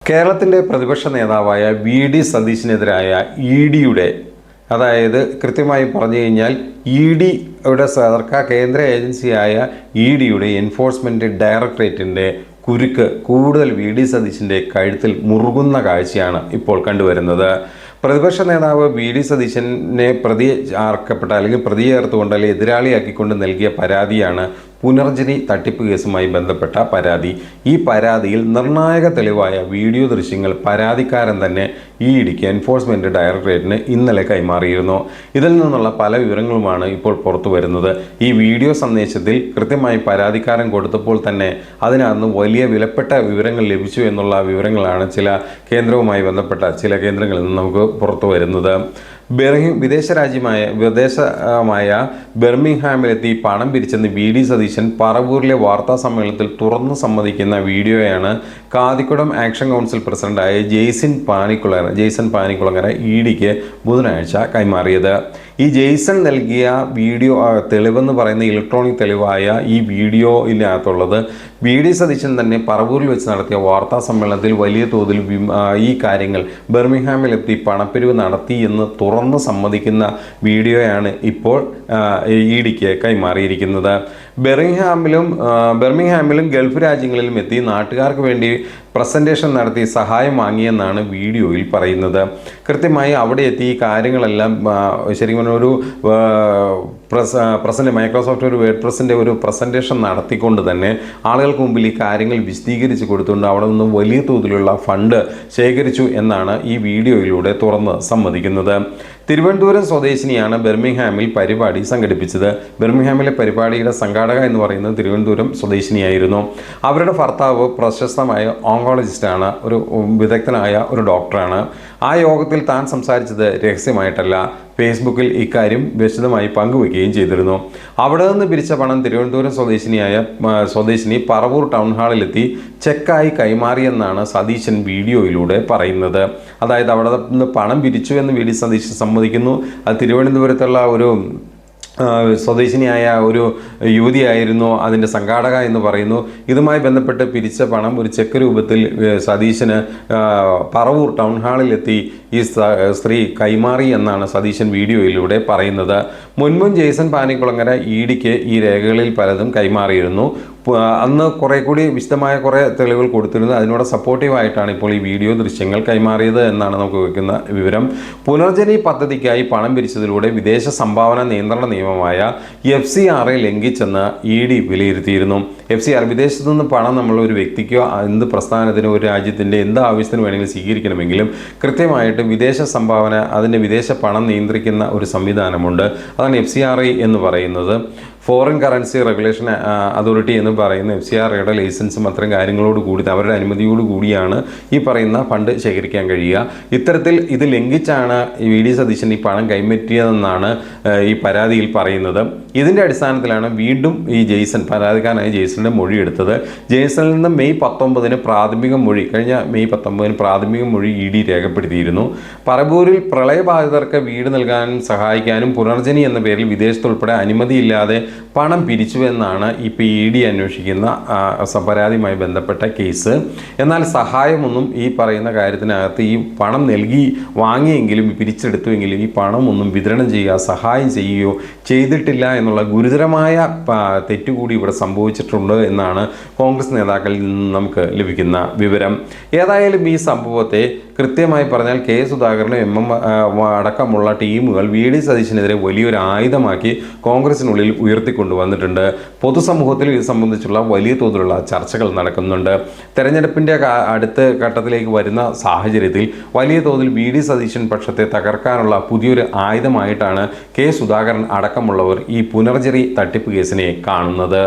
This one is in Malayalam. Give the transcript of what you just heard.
കേരളത്തിൻ്റെ പ്രതിപക്ഷ നേതാവായ വി.ഡി. സതീശനെതിരായ ഇ.ഡിയുടെ അതായത് കൃത്യമായി പറഞ്ഞു കഴിഞ്ഞാൽ ഇ.ഡിയുടെ സർക്കാർ കേന്ദ്ര ഏജൻസിയായ ഇ.ഡിയുടെ എൻഫോഴ്സ്മെൻറ്റ് ഡയറക്ടറേറ്റിൻ്റെ കുരുക്ക് കൂടുതൽ വി.ഡി. സതീശൻ്റെ കഴുത്തിൽ മുറുകുന്ന കാഴ്ചയാണ് ഇപ്പോൾ കണ്ടുവരുന്നത്. പ്രതിപക്ഷ നേതാവ് വി.ഡി. സതീശനെ പ്രതി ചേർക്കപ്പെട്ട അല്ലെങ്കിൽ പ്രതി ചേർത്തുകൊണ്ട് അല്ലെങ്കിൽ എതിരാളിയാക്കിക്കൊണ്ട് നൽകിയ പരാതിയാണ് പുനർജനി തട്ടിപ്പ് കേസുമായി ബന്ധപ്പെട്ട പരാതി. ഈ പരാതിയിൽ നിർണായക തെളിവായ വീഡിയോ ദൃശ്യങ്ങൾ പരാതിക്കാരൻ തന്നെ ഇ.ഡിക്ക് എൻഫോഴ്സ്മെൻറ്റ് ഡയറക്ടറേറ്റിന് ഇന്നലെ കൈമാറിയിരുന്നു. ഇതിൽ നിന്നുള്ള പല വിവരങ്ങളുമാണ് ഇപ്പോൾ പുറത്തു വരുന്നത്. ഈ വീഡിയോ സന്ദേശത്തിൽ കൃത്യമായി പരാതിക്കാരൻ കൊടുത്തപ്പോൾ തന്നെ അതിനകത്ത് വലിയ വിലപ്പെട്ട വിവരങ്ങൾ ലഭിച്ചു എന്നുള്ള വിവരങ്ങളാണ് ചില കേന്ദ്രവുമായി ബന്ധപ്പെട്ട ചില കേന്ദ്രങ്ങളിൽ നിന്ന് നമുക്ക് പുറത്തു വരുന്നത്. വിദേശമായ ബെർമിംഗ്ഹാമിലെത്തി പണം പിരിച്ചെന്ന് വി.ഡി. സതീശൻ പറവൂരിലെ വാർത്താ സമ്മേളനത്തിൽ തുറന്നു സമ്മതിക്കുന്ന വീഡിയോയാണ് കാതിക്കുടം ആക്ഷൻ കൗൺസിൽ പ്രസിഡന്റായ ജെയ്സൺ പാനിക്കുളങ്ങര ഇ.ഡിക്ക് ബുധനാഴ്ച കൈമാറിയത്. ഈ ജെയ്സൺ നൽകിയ വീഡിയോ തെളിവെന്ന് പറയുന്ന ഇലക്ട്രോണിക് തെളിവായ ഈ വീഡിയോയിനകത്തുള്ളത് വി.ഡി. സതീശൻ തന്നെ പറവൂരിൽ വെച്ച് നടത്തിയ വാർത്താ സമ്മേളനത്തിൽ വലിയ തോതിൽ ഈ കാര്യങ്ങൾ ബെർമിംഗ്ഹാമിലെത്തി പണപ്പിരിവ് നടത്തി എന്ന് തുറന്ന് സമ്മതിക്കുന്ന വീഡിയോയാണ് ഇപ്പോൾ ഇ.ഡിക്ക് കൈമാറിയിരിക്കുന്നത്. ബെർമിംഗ്ഹാമിലും ഗൾഫ് രാജ്യങ്ങളിലും എത്തി നാട്ടുകാർക്ക് വേണ്ടി പ്രസൻറ്റേഷൻ നടത്തി സഹായം വാങ്ങിയെന്നാണ് വീഡിയോയിൽ പറയുന്നത്. കൃത്യമായി അവിടെ എത്തി ഈ കാര്യങ്ങളെല്ലാം ശരിക്കും ഒരു മൈക്രോസോഫ്റ്റ് ഒരു വേർഡ് പ്രസിൻ്റെ ഒരു പ്രസൻറ്റേഷൻ നടത്തിക്കൊണ്ട് തന്നെ ആളുകൾക്ക് മുമ്പിൽ ഈ കാര്യങ്ങൾ വിശദീകരിച്ച് കൊടുത്തുകൊണ്ട് അവിടെ നിന്ന് വലിയ തോതിലുള്ള ഫണ്ട് ശേഖരിച്ചു എന്നാണ് ഈ വീഡിയോയിലൂടെ തുറന്ന് സമ്മതിക്കുന്നത്. തിരുവനന്തപുരം സ്വദേശിനിയാണ് ബെർമിംഗ്ഹാമിൽ പരിപാടി സംഘടിപ്പിച്ചത്. ബെർമിംഗ്ഹാമിലെ പരിപാടിയുടെ സംഘാടക എന്ന് പറയുന്നത് തിരുവനന്തപുരം സ്വദേശിനിയായിരുന്നു. അവരുടെ ഭർത്താവ് പ്രശസ്തമായ ഓങ്കോളജിസ്റ്റാണ്, ഒരു വിദഗ്ധനായ ഒരു ഡോക്ടറാണ്. ആ യോഗത്തിൽ താൻ സംസാരിച്ചത് രഹസ്യമായിട്ടല്ല, ഫേസ്ബുക്കിൽ ഇക്കാര്യം വിശദമായി പങ്കുവയ്ക്കുകയും ചെയ്തിരുന്നു. അവിടെ നിന്ന് പിരിച്ച പണം തിരുവനന്തപുരം സ്വദേശിനി പറവൂർ ടൗൺ ഹാളിലെത്തി ചെക്കായി കൈമാറിയെന്നാണ് സതീശൻ വീഡിയോയിലൂടെ പറയുന്നത്. അതായത് അവിടെ നിന്ന് പണം പിരിച്ചു എന്ന് വി.ഡി. സതീശൻ സമ്മതിക്കുന്നു. അത് തിരുവനന്തപുരത്തുള്ള ഒരു സ്വദേശിനിയായ ഒരു യുവതിയായിരുന്നു അതിൻ്റെ സംഘാടക എന്ന് പറയുന്നു. ഇതുമായി ബന്ധപ്പെട്ട് പിരിച്ച പണം ഒരു ചെക്ക് രൂപത്തിൽ സതീശന് പറവൂർ ടൗൺ ഹാളിലെത്തി ഈ സ്ത്രീ കൈമാറി എന്നാണ് സതീശൻ വീഡിയോയിലൂടെ പറയുന്നത്. മുൻപും ജെയ്സൺ പാനിക്കുളങ്ങര ഇ.ഡിക്ക് ഈ രേഖകളിൽ പലതും കൈമാറിയിരുന്നു. അന്ന് കുറെ കൂടി വിശദമായ കുറേ തെളിവുകൾ കൊടുത്തിരുന്നു. അതിനോട് സപ്പോർട്ടീവായിട്ടാണ് ഇപ്പോൾ ഈ വീഡിയോ ദൃശ്യങ്ങൾ കൈമാറിയത് എന്നാണ് നമുക്ക് വയ്ക്കുന്ന വിവരം. പുനർജനി പദ്ധതിക്കായി പണം പിരിച്ചതിലൂടെ വിദേശ സംഭാവന നിയന്ത്രണ നിയമമായ FCRA ലംഘിച്ചെന്ന് ഇ.ഡി വിലയിരുത്തിയിരുന്നു. FCR വിദേശത്തു നിന്ന് പണം നമ്മൾ ഒരു വ്യക്തിക്കോ എന്ത് പ്രസ്ഥാനത്തിനോ ഒരു രാജ്യത്തിൻ്റെ എന്ത് ആവശ്യത്തിന് വേണമെങ്കിലും സ്വീകരിക്കണമെങ്കിലും കൃത്യമായിട്ട് വിദേശ സംഭാവന അതിൻ്റെ വിദേശ പണം നിയന്ത്രിക്കുന്ന ഒരു സംവിധാനമുണ്ട്. അതാണ് FCRA എന്ന് പറയുന്നത്. ഫോറിൻ കറൻസി റെഗുലേഷൻ അതോറിറ്റി എന്ന് പറയുന്ന FCRAയുടെ ലൈസൻസും അത്തരം കാര്യങ്ങളോട് കൂടി അവരുടെ അനുമതിയോട് കൂടിയാണ് ഈ പറയുന്ന ഫണ്ട് ശേഖരിക്കാൻ കഴിയുക. ഇത്തരത്തിൽ ഇത് ലംഘിച്ചാണ് വി.ഡി. സതീശൻ ഈ പണം കൈമാറ്റിയതെന്നാണ് ഈ പരാതിയിൽ പറയുന്നത്. ഇതിൻ്റെ അടിസ്ഥാനത്തിലാണ് വീണ്ടും ഈ പരാതിക്കാരനായ ജെയ്സണിൻ്റെ മൊഴി എടുത്തത്. ജെയ്സണിൽ നിന്ന് കഴിഞ്ഞ മെയ് 19 പ്രാഥമിക മൊഴി ഇ.ഡി രേഖപ്പെടുത്തിയിരുന്നു. പറവൂരിൽ പ്രളയബാധിതർക്ക് വീട് നൽകാനും സഹായിക്കാനും പുനർജനി എന്ന പേരിൽ വിദേശത്തുൾപ്പെടെ അനുമതിയില്ലാതെ പണം പിരിച്ചുവെന്നാണ് ഇപ്പോൾ ഇ.ഡി അന്വേഷിക്കുന്ന പരാതിയുമായി ബന്ധപ്പെട്ട കേസ്. എന്നാൽ സഹായമൊന്നും ഈ പറയുന്ന കാര്യത്തിനകത്ത് ഈ പണം വാങ്ങിയെങ്കിലും പിരിച്ചെടുത്തുവെങ്കിലും ഈ പണമൊന്നും വിതരണം ചെയ്യുക സഹായം ചെയ്യുകയോ ചെയ്തിട്ടില്ല എന്നുള്ള ഗുരുതരമായ തെറ്റുകൂടി ഇവിടെ സംഭവിച്ചിട്ടുണ്ട് എന്നാണ് കോൺഗ്രസ് നേതാക്കളിൽ നിന്ന് നമുക്ക് ലഭിക്കുന്ന വിവരം. ഏതായാലും ഈ സംഭവത്തെ കൃത്യമായി പറഞ്ഞാൽ കെ സുധാകരനും അടക്കമുള്ള ടീമുകൾ വി.ഡി. സതീശനെതിരെ വലിയൊരു ആയുധമാക്കി കോൺഗ്രസിനുള്ളിൽ ഉയർത്തിക്കൊണ്ടുവന്നിട്ടുണ്ട്. പൊതുസമൂഹത്തിൽ ഇത് സംബന്ധിച്ചുള്ള വലിയ തോതിലുള്ള ചർച്ചകൾ നടക്കുന്നുണ്ട്. തെരഞ്ഞെടുപ്പിൻ്റെ അടുത്ത ഘട്ടത്തിലേക്ക് വരുന്ന സാഹചര്യത്തിൽ വലിയ തോതിൽ വി.ഡി. സതീശൻ പക്ഷത്തെ തകർക്കാനുള്ള പുതിയൊരു ആയുധമായിട്ടാണ് കെ സുധാകരൻ അടക്കമുള്ളവർ ഈ പുനർജനി തട്ടിപ്പ് കേസിനെ കാണുന്നത്.